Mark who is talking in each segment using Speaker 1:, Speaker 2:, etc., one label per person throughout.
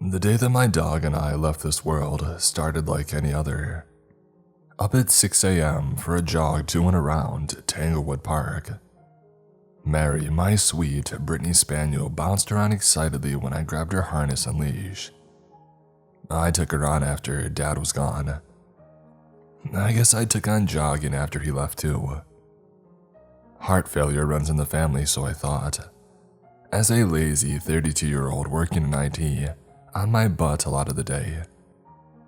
Speaker 1: The day that my dog and I left this world started like any other. Up at 6 a.m. for a jog to and around Tanglewood Park. Mary, my sweet Brittany Spaniel, bounced around excitedly when I grabbed her harness and leash. I took her on after Dad was gone. I guess I took on jogging after he left too. Heart failure runs in the family, so I thought. As a lazy 32-year-old working in IT, on my butt a lot of the day,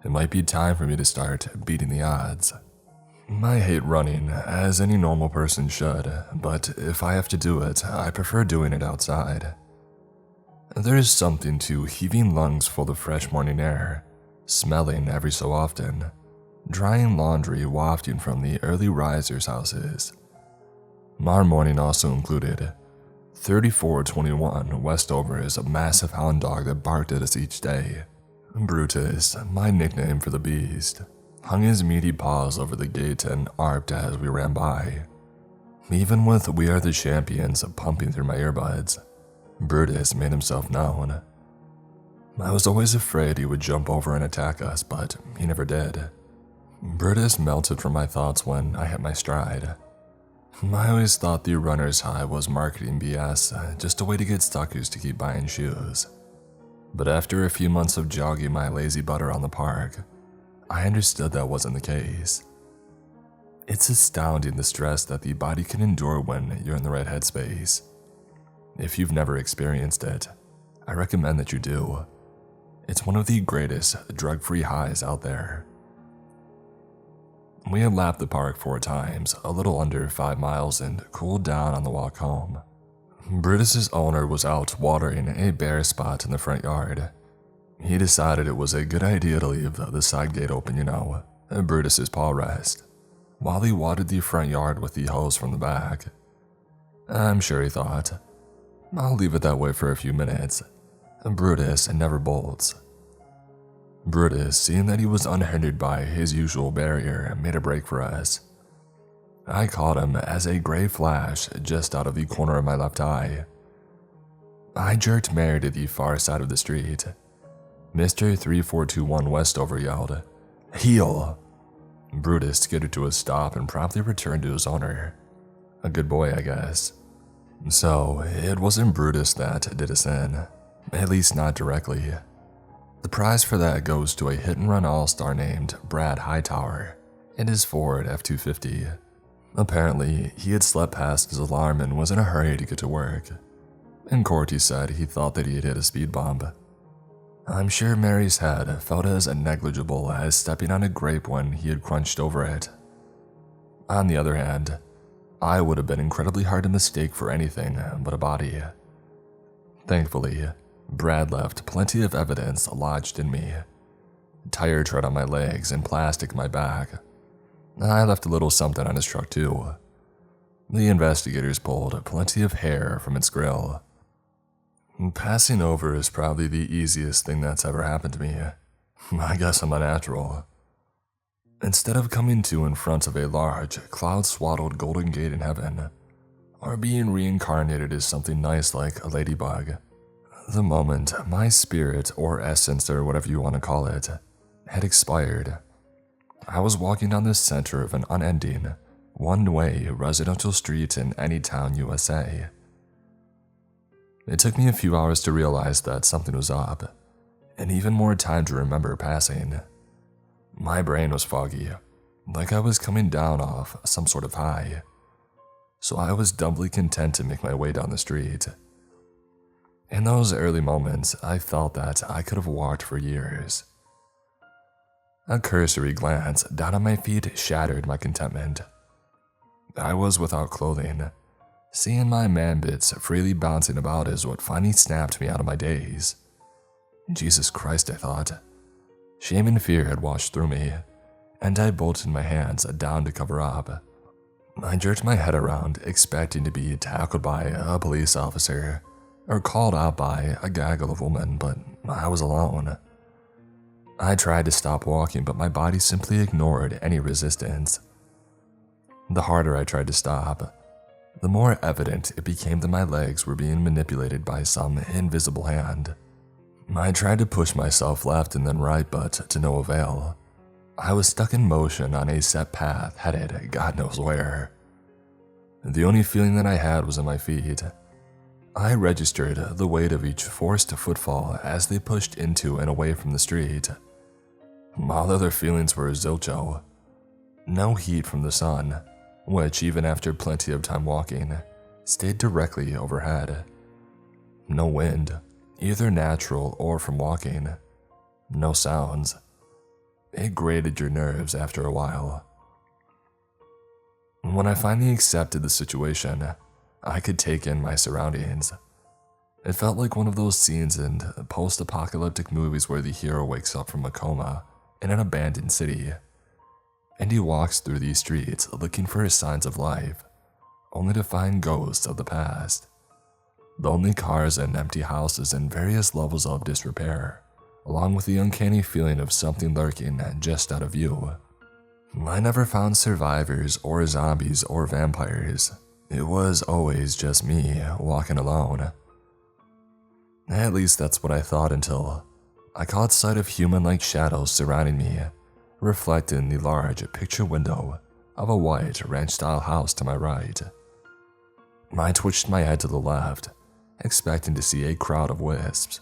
Speaker 1: it might be time for me to start beating the odds. I hate running, as any normal person should, but if I have to do it, I prefer doing it outside. There is something to heaving lungs full of fresh morning air, smelling every so often, drying laundry wafting from the early risers' houses. Our morning also included 3421 Westover's massive hound dog that barked at us each day. Brutus, my nickname for the beast, hung his meaty paws over the gate and arped as we ran by. Even with We Are the Champions pumping through my earbuds, Brutus made himself known. I was always afraid he would jump over and attack us, but he never did. Brutus melted from my thoughts when I hit my stride. I always thought the runner's high was marketing BS, just a way to get suckers to keep buying shoes. But after a few months of jogging my lazy butt around the park, I understood that wasn't the case. It's astounding the stress that the body can endure when you're in the right headspace. If you've never experienced it, I recommend that you do. It's one of the greatest drug-free highs out there. We had lapped the park 4 times, a little under 5 miles, and cooled down on the walk home. Brutus's owner was out watering a bare spot in the front yard. He decided it was a good idea to leave the side gate open, Brutus's paw rest, while he watered the front yard with the hose from the back. I'm sure he thought, I'll leave it that way for a few minutes. Brutus never bolts. Brutus, seeing that he was unhindered by his usual barrier, made a break for us. I caught him as a gray flash just out of the corner of my left eye. I jerked Mary to the far side of the street. Mr. 3421 Westover yelled, "Heel!" Brutus skidded to a stop and promptly returned to his owner. A good boy, I guess. So, it wasn't Brutus that did us in, at least not directly. The prize for that goes to a hit-and-run all-star named Brad Hightower in his Ford F-250. Apparently, he had slept past his alarm and was in a hurry to get to work. In court, he said he thought that he had hit a speed bump. I'm sure Mary's head felt as negligible as stepping on a grape when he had crunched over it. On the other hand, I would have been incredibly hard to mistake for anything but a body. Thankfully, Brad left plenty of evidence lodged in me. Tire tread on my legs and plastic in my back. I left a little something on his truck too. The investigators pulled plenty of hair from its grill. Passing over is probably the easiest thing that's ever happened to me. I guess I'm a natural. Instead of coming to in front of a large, cloud-swaddled golden gate in heaven, or being reincarnated as something nice like a ladybug, the moment my spirit or essence or whatever you want to call it had expired, I was walking down the center of an unending, one-way residential street in any town, USA. It took me a few hours to realize that something was up, and even more time to remember passing. My brain was foggy, like I was coming down off some sort of high, so I was dumbly content to make my way down the street. In those early moments, I felt that I could have walked for years. A cursory glance down at my feet shattered my contentment. I was without clothing. Seeing my man bits freely bouncing about is what finally snapped me out of my daze. Jesus Christ, I thought. Shame and fear had washed through me, and I bolted my hands down to cover up. I jerked my head around, expecting to be tackled by a police officer, or called out by a gaggle of women, but I was alone. I tried to stop walking, but my body simply ignored any resistance. The harder I tried to stop, the more evident it became that my legs were being manipulated by some invisible hand. I tried to push myself left and then right, but to no avail. I was stuck in motion on a set path headed God knows where. The only feeling that I had was in my feet. I registered the weight of each forced footfall as they pushed into and away from the street. All other feelings were zilcho. No heat from the sun, which even after plenty of time walking, stayed directly overhead. No wind, either natural or from walking. No sounds. It grated your nerves after a while. When I finally accepted the situation, I could take in my surroundings. It felt like one of those scenes in post-apocalyptic movies where the hero wakes up from a coma in an abandoned city, and he walks through these streets looking for signs of life, only to find ghosts of the past. Lonely cars and empty houses and various levels of disrepair, along with the uncanny feeling of something lurking just out of view. I never found survivors or zombies or vampires. It was always just me walking alone. At least that's what I thought until I caught sight of human-like shadows surrounding me, reflected in the large picture window of a white ranch-style house to my right. I twitched my head to the left, expecting to see a crowd of wisps.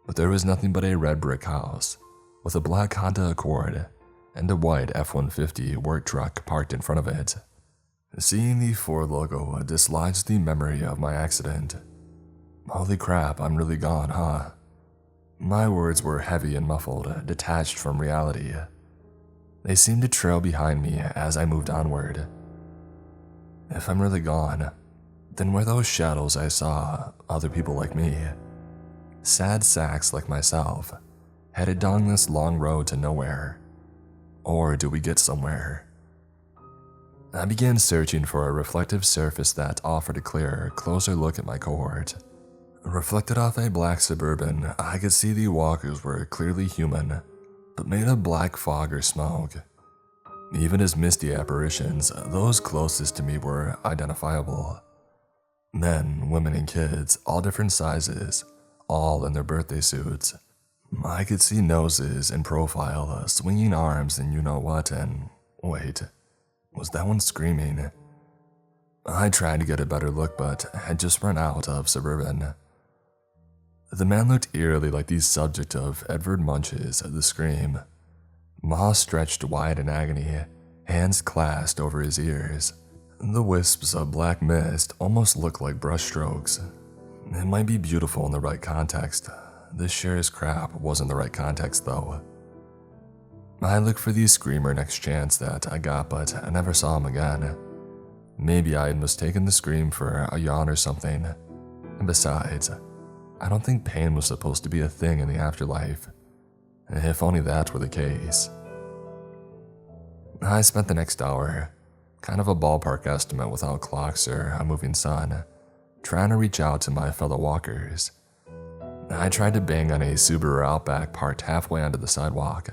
Speaker 1: But there was nothing but a red brick house with a black Honda Accord and a white F-150 work truck parked in front of it. Seeing the Ford logo dislodged the memory of my accident. Holy crap, I'm really gone, huh? My words were heavy and muffled, detached from reality. They seemed to trail behind me as I moved onward. If I'm really gone, then were those shadows I saw other people like me? Sad sacks like myself, headed down this long road to nowhere? Or do we get somewhere? I began searching for a reflective surface that offered a clearer, closer look at my cohort. Reflected off a black Suburban, I could see the walkers were clearly human, but made of black fog or smoke. Even as misty apparitions, those closest to me were identifiable. Men, women, and kids, all different sizes, all in their birthday suits. I could see noses and profile, swinging arms and you-know-what, and wait, was that one screaming? I tried to get a better look, but had just run out of Suburban. The man looked eerily like the subject of Edvard Munch's The Scream. Maw stretched wide in agony, hands clasped over his ears. The wisps of black mist almost looked like brushstrokes. It might be beautiful in the right context. This sure as crap wasn't the right context, though. I looked for the screamer next chance that I got, but I never saw him again. Maybe I had mistaken the scream for a yawn or something. And besides, I don't think pain was supposed to be a thing in the afterlife. If only that were the case. I spent the next hour, kind of a ballpark estimate without clocks or a moving sun, trying to reach out to my fellow walkers. I tried to bang on a Subaru Outback parked halfway onto the sidewalk,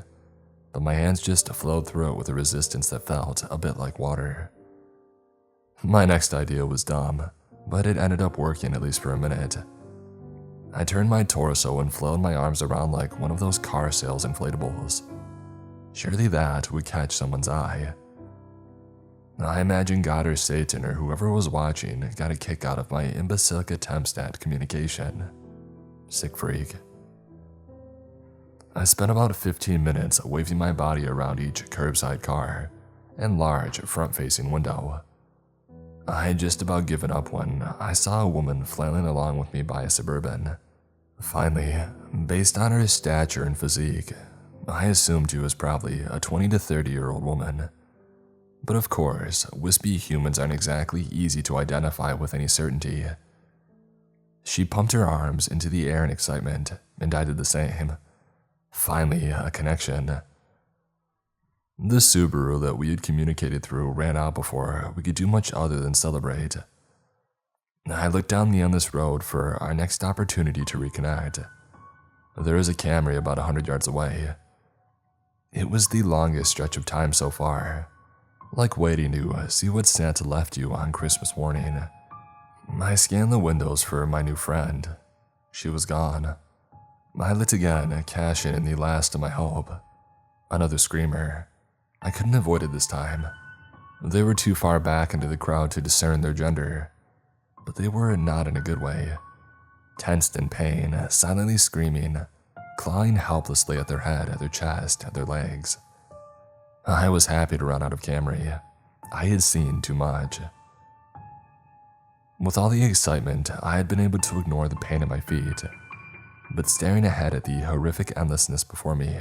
Speaker 1: but my hands just flowed through it with a resistance that felt a bit like water. My next idea was dumb, but it ended up working at least for a minute. I turned my torso and flowed my arms around like one of those car sales inflatables. Surely that would catch someone's eye. I imagine God or Satan or whoever was watching got a kick out of my imbecilic attempts at communication. Sick freak. I spent about 15 minutes waving my body around each curbside car and large front-facing window. I had just about given up when I saw a woman flailing along with me by a Suburban. Finally, based on her stature and physique, I assumed she was probably a 20 to 30-year-old woman. But of course, wispy humans aren't exactly easy to identify with any certainty. She pumped her arms into the air in excitement, and I did the same. Finally, a connection. The Subaru that we had communicated through ran out before we could do much other than celebrate. I looked down the endless road for our next opportunity to reconnect. There was a Camry about 100 yards away. It was the longest stretch of time so far, like waiting to see what Santa left you on Christmas morning. I scanned the windows for my new friend. She was gone. I lit again, cashing in the last of my hope. Another screamer. I couldn't avoid it this time. They were too far back into the crowd to discern their gender, but they were not in a good way. Tensed in pain, silently screaming, clawing helplessly at their head, their chest, their legs. I was happy to run out of Camry. I had seen too much. With all the excitement, I had been able to ignore the pain at my feet, but staring ahead at the horrific endlessness before me,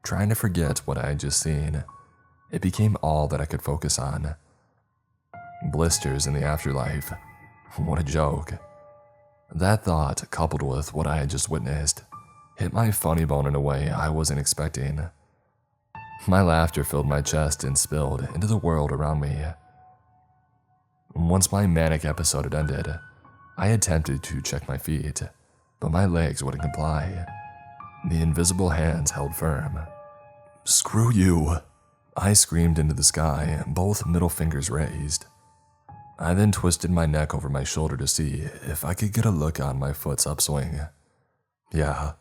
Speaker 1: trying to forget what I had just seen, it became all that I could focus on. Blisters in the afterlife. What a joke. That thought, coupled with what I had just witnessed, hit my funny bone in a way I wasn't expecting. My laughter filled my chest and spilled into the world around me. Once my manic episode had ended, I attempted to check my feet, but my legs wouldn't comply. The invisible hands held firm. "Screw you!" I screamed into the sky, both middle fingers raised. I then twisted my neck over my shoulder to see if I could get a look on my foot's upswing. Yeah,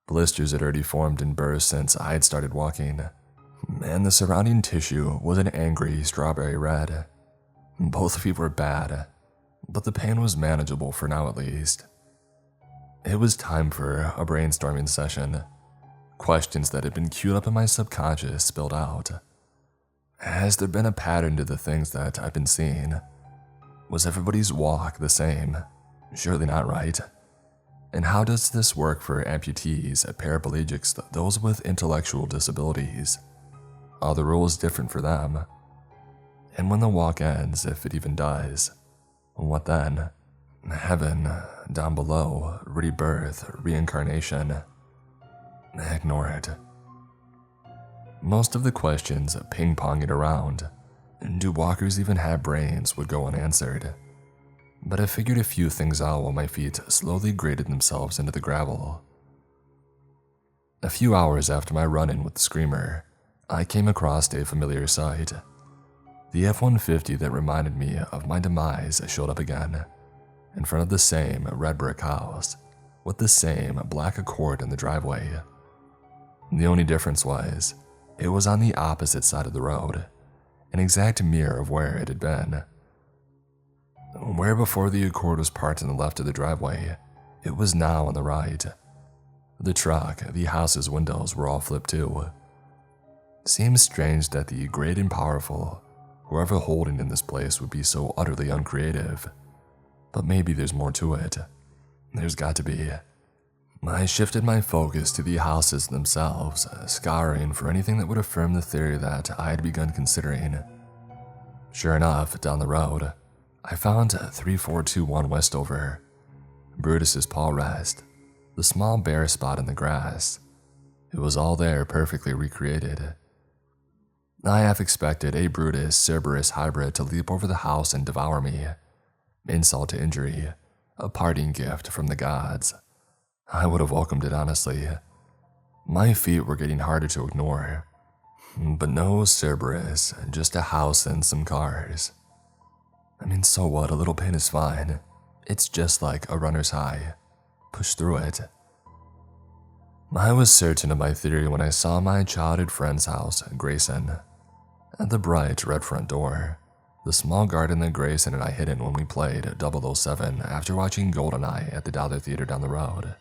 Speaker 1: blisters had already formed and burst since I had started walking, and the surrounding tissue was an angry strawberry red. Both feet were bad, but the pain was manageable for now at least. It was time for a brainstorming session. Questions that had been queued up in my subconscious spilled out. Has there been a pattern to the things that I've been seeing? Was everybody's walk the same? Surely not, right? And how does this work for amputees, paraplegics, those with intellectual disabilities? Are the rules different for them? And when the walk ends, if it even does, what then? Heaven, down below, rebirth, reincarnation. Ignore it. Most of the questions ping-ponging around, do walkers even have brains, would go unanswered. But I figured a few things out while my feet slowly grated themselves into the gravel. A few hours after my run-in with the screamer, I came across a familiar sight. The F-150 that reminded me of my demise showed up again, in front of the same red brick house, with the same black Accord in the driveway. The only difference was, it was on the opposite side of the road, an exact mirror of where it had been. Where before the Accord was parked on the left of the driveway, it was now on the right. The truck, the house's windows were all flipped too. Seems strange that the great and powerful, whoever holding in this place, would be so utterly uncreative. But maybe there's more to it. There's got to be. I shifted my focus to the houses themselves, scouring for anything that would affirm the theory that I had begun considering. Sure enough, down the road, I found 3421 Westover, Brutus's paw rest, the small bare spot in the grass. It was all there, perfectly recreated. I half expected a Brutus Cerberus hybrid to leap over the house and devour me. Insult to injury, a parting gift from the gods. I would have welcomed it, honestly. My feet were getting harder to ignore. But no Cerberus, just a house and some cars. I mean, so what? A little pain is fine. It's just like a runner's high. Push through it. I was certain of my theory when I saw my childhood friend's house, Grayson. At the bright red front door, the small garden that Grayson and I hid in when we played 007 after watching GoldenEye at the Dollar Theater down the road.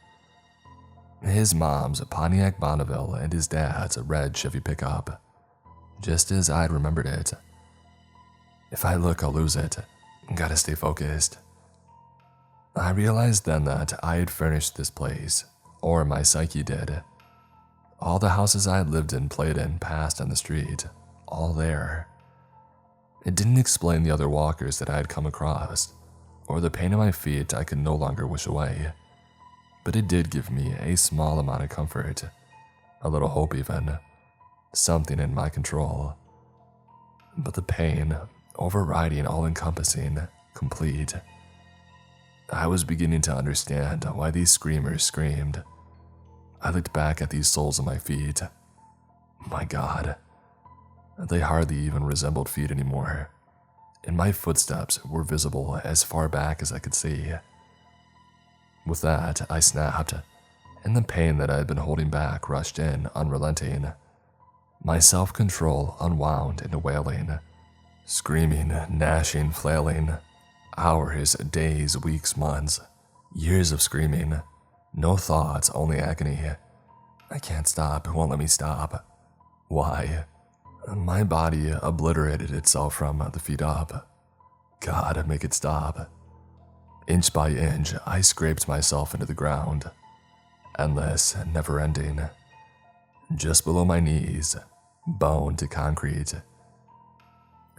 Speaker 1: His mom's Pontiac Bonneville and his dad's red Chevy pickup, just as I'd remembered it. If I look, I'll lose it. Gotta stay focused. I realized then that I had furnished this place, or my psyche did. All the houses I had lived in, played in, passed on the street, all there. It didn't explain the other walkers that I had come across, or the pain in my feet I could no longer wish away. But it did give me a small amount of comfort, a little hope even, something in my control. But the pain, overriding, all-encompassing, complete. I was beginning to understand why these screamers screamed. I looked back at these soles on my feet. My God, they hardly even resembled feet anymore, and my footsteps were visible as far back as I could see. With that, I snapped, and the pain that I had been holding back rushed in, unrelenting. My self-control unwound into wailing, screaming, gnashing, flailing. Hours, days, weeks, months, years of screaming. No thoughts, only agony. I can't stop, it won't let me stop. Why? My body obliterated itself from the feet up. God, make it stop. Inch by inch, I scraped myself into the ground. Endless, never-ending. Just below my knees, bone to concrete.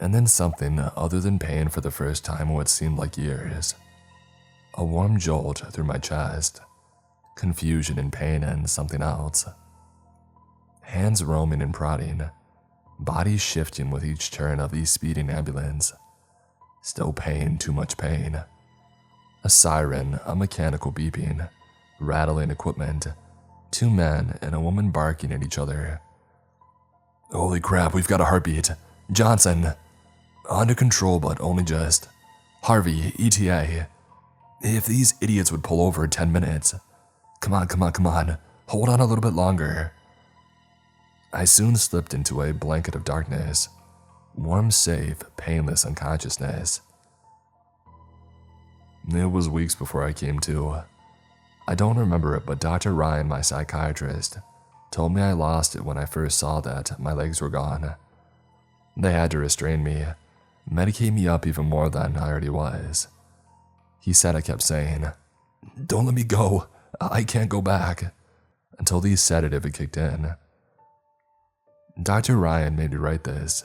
Speaker 1: And then something other than pain for the first time in what seemed like years. A warm jolt through my chest. Confusion and pain and something else. Hands roaming and prodding. Body shifting with each turn of the speeding ambulance. Still pain, too much pain. A siren, a mechanical beeping, rattling equipment. Two men and a woman barking at each other. Holy crap, we've got a heartbeat. Johnson. Under control, but only just. Harvey, ETA. If these idiots would pull over in 10 minutes. Come on, come on, come on. Hold on a little bit longer. I soon slipped into a blanket of darkness. Warm, safe, painless unconsciousness. It was weeks before I came to. I don't remember it, but Dr. Ryan, my psychiatrist, told me I lost it when I first saw that my legs were gone. They had to restrain me, medicate me up even more than I already was. He said I kept saying, "Don't let me go, I can't go back," until the sedative had kicked in. Dr. Ryan made me write this.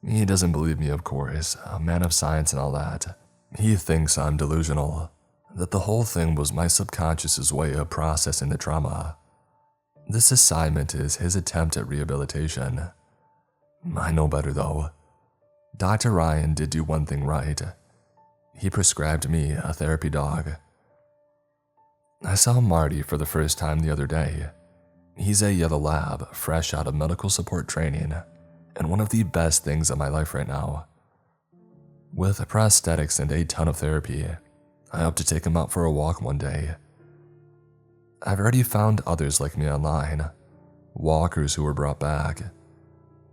Speaker 1: He doesn't believe me, of course, a man of science and all that. He thinks I'm delusional, that the whole thing was my subconscious's way of processing the trauma. This assignment is his attempt at rehabilitation. I know better though. Dr. Ryan did do one thing right. He prescribed me a therapy dog. I saw Marty for the first time the other day. He's a yellow lab, fresh out of medical support training, and one of the best things in my life right now. With prosthetics and a ton of therapy, I hope to take him out for a walk one day. I've already found others like me online, walkers who were brought back.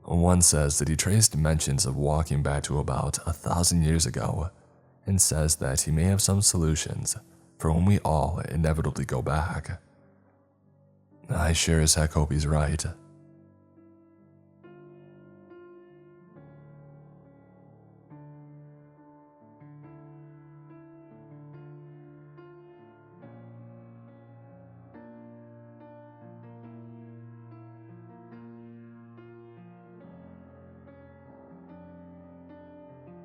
Speaker 1: One says that he traced mentions of walking back to about 1,000 years ago, and says that he may have some solutions for when we all inevitably go back. I sure as heck hope he's right.